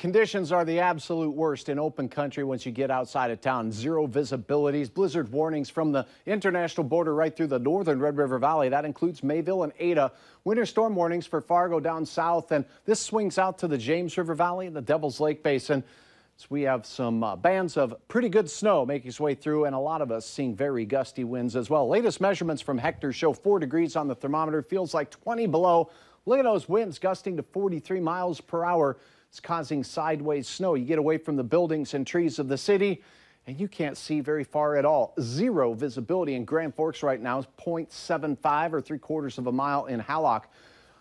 Conditions are the absolute worst in open country once you get outside of town. Zero visibilities, blizzard warnings from the international border right through the northern Red River Valley. That includes Mayville and Ada. Winter storm warnings for Fargo down south, and this swings out to the James River Valley and the Devil's Lake Basin. So we have some bands of pretty good snow making its way through, and a lot of us seeing very gusty winds as well. Latest measurements from Hector show 4 degrees on the thermometer. Feels like 20 below. Look at those winds gusting to 43 miles per hour. It's causing sideways snow. You get away from the buildings and trees of the city, and you can't see very far at all. Zero visibility in Grand Forks right now. 0.75 or 3/4 of a mile in Hallock.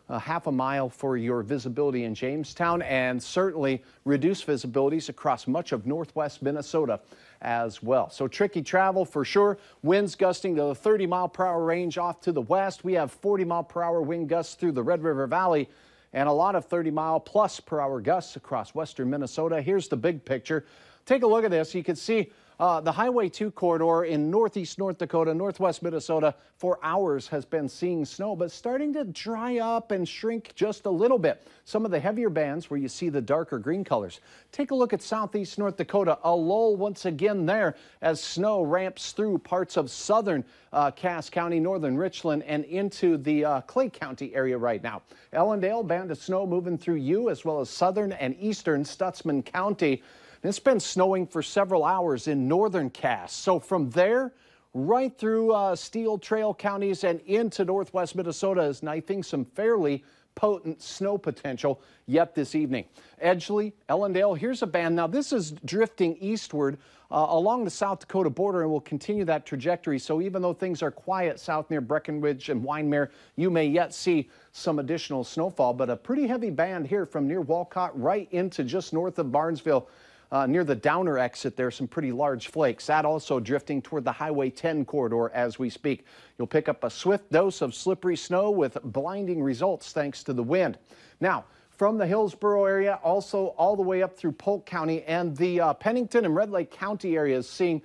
Half a mile for your visibility in Jamestown, and certainly reduced visibilities across much of northwest Minnesota as well. So tricky travel for sure. Winds gusting to the 30-mile-per-hour range off to the west. We have 40-mile-per-hour wind gusts through the Red River Valley and a lot of 30-mile-plus-per-hour gusts across western Minnesota. Here's the big picture. Take a look at this. You can see the Highway 2 corridor in northeast North Dakota, northwest Minnesota for hours has been seeing snow, but starting to dry up and shrink just a little bit. Some of the heavier bands where you see the darker green colors. Take a look at southeast North Dakota. A lull once again there as snow ramps through parts of southern Cass County, northern Richland, and into the Clay County area right now. Ellendale, band of snow moving through you, as well as southern and eastern Stutsman County. It's been snowing for several hours in northern Cass. So from there, right through Steel Trail counties and into northwest Minnesota is knifing some fairly potent snow potential yet this evening. Edgeley, Ellendale, here's a band. Now this is drifting eastward along the South Dakota border and will continue that trajectory. So even though things are quiet south near Breckenridge and Wyndmere, you may yet see some additional snowfall, but a pretty heavy band here from near Walcott right into just north of Barnesville. Near the Downer exit, there's some pretty large flakes. That also drifting toward the Highway 10 corridor as we speak. You'll pick up a swift dose of slippery snow with blinding results thanks to the wind. Now, from the Hillsborough area, also all the way up through Polk County and the Pennington and Red Lake County areas seeing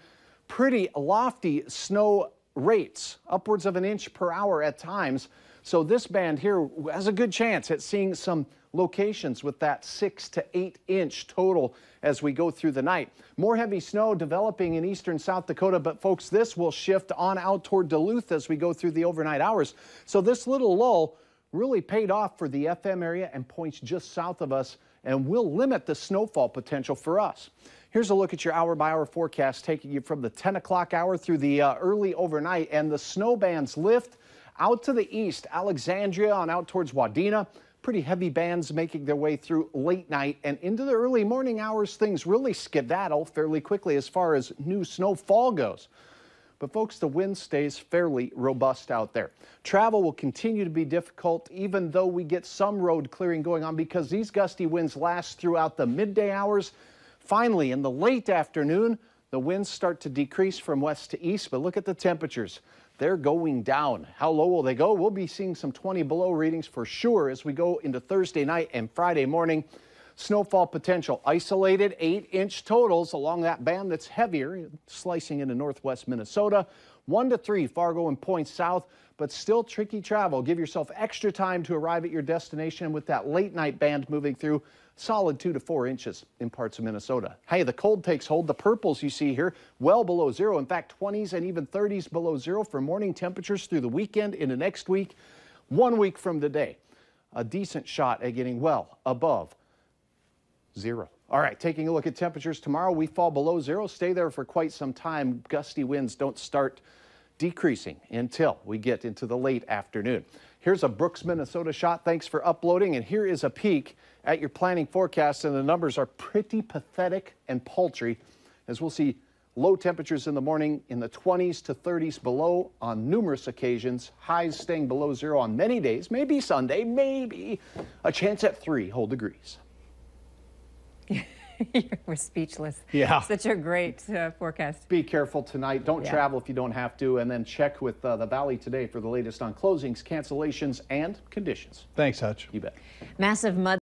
pretty lofty snow rates, upwards of 1 inch per hour at times. So this band here has a good chance at seeing some locations with that 6 to 8 inch total as we go through the night. More heavy snow developing in eastern South Dakota, but folks, this will shift on out toward Duluth as we go through the overnight hours. So this little lull really paid off for the FM area and points just south of us and will limit the snowfall potential for us. Here's a look at your hour-by-hour forecast taking you from the 10 o'clock hour through the early overnight, and the snow bands lift out to the east, Alexandria on out towards Wadena. Pretty heavy bands making their way through late night and into the early morning hours. Things really skedaddle fairly quickly as far as new snowfall goes. But folks, the wind stays fairly robust out there. Travel will continue to be difficult even though we get some road clearing going on because these gusty winds last throughout the midday hours. Finally, in the late afternoon, the winds start to decrease from west to east, but look at the temperatures. They're going down. How low will they go? We'll be seeing some 20 below readings for sure as we go into Thursday night and Friday morning. Snowfall potential isolated 8-inch totals along that band that's heavier, slicing into northwest Minnesota. 1 to 3 Fargo and points south, but still tricky travel. Give yourself extra time to arrive at your destination with that late night band moving through. Solid 2 to 4 inches in parts of Minnesota. Hey, the cold takes hold. The purples you see here, well below zero. In fact, 20s and even 30s below zero for morning temperatures through the weekend into next week. 1 week from today, a decent shot at getting well above zero. All right, taking a look at temperatures tomorrow, we fall below zero, stay there for quite some time. Gusty winds don't start decreasing until we get into the late afternoon. Here's a Brooks, Minnesota shot. Thanks for uploading. And here is a peek at your planning forecast. And the numbers are pretty pathetic and paltry as we'll see low temperatures in the morning in the 20s to 30s below on numerous occasions. Highs staying below zero on many days. Maybe Sunday, maybe a chance at 3 whole degrees. We're speechless. Yeah. Such a great forecast. Be careful tonight. Don't travel if you don't have to. And then check with the Valley today for the latest on closings, cancellations, and conditions. Thanks, Hutch. You bet. Massive mud.